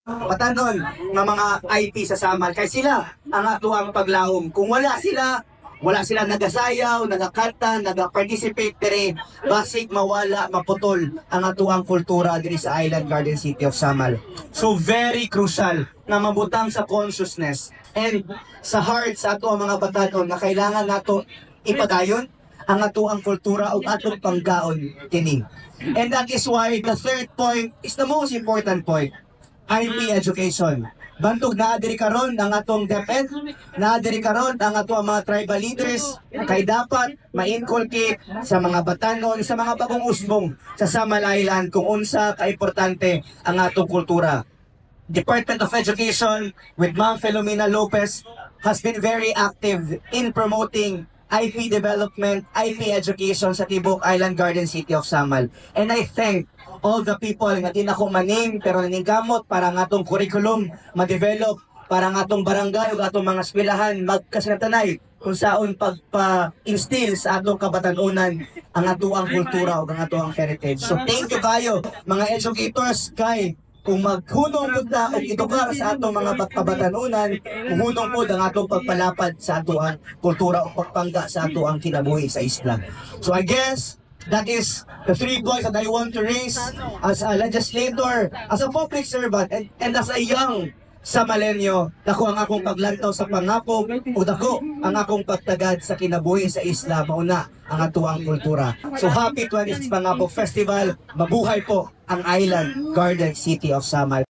Patanon nga mga IT sa Samal kay sila ang atuang paglaom. Kung wala sila nagasayaw, nagakanta, nagaparticipate pero basig mawala, maputol ang atuang kultura diri sa Island Garden City of Samal. So very crucial na mabutang sa consciousness and sa heart sa ato ang mga batanon na kailangan nato ipadayon ang atuang kultura ug atong panggaon kini. And that is why the third point is the most important point. IP education. Bantog naadiri karon ang atong DepEd, naadiri karon ang atong mga tribal leaders kay dapat ma-inculcate sa mga batanon, sa mga bagong usbong sa Samal Island kung unsa kaimportante ang atong kultura. Department of Education with Ma'am Filomena Lopez has been very active in promoting IP development, IP education sa Tibok Island Garden City of Samal. And I thank all the people nga di na ko maning pero naningkamot para nga atong curriculum ma-develop, para nga atong barangay ug atong mga eskwelahan magkasinatanay kung saon pagpa-instill sa atong kabatanunan ang atuang kultura ug ang atuang heritage. So thank you kayo mga educators kay kung maghunong po na o edukar sa atong mga kabatanunan, hunong po ang atong pagpalapad sa atuang kultura o pagpangga sa atuang kinabuhi sa isla. So I guess that is the 3 points that I want to raise as a legislator, as a public servant, and as a young Samalenyo. Dako ang akong paglantaw sa pangako o dako ang akong pagtagad sa kinabuhi sa isla, mauna ang atuang kultura. So happy 26th Pangapo Festival, mabuhay po ang Island Garden City of Samal.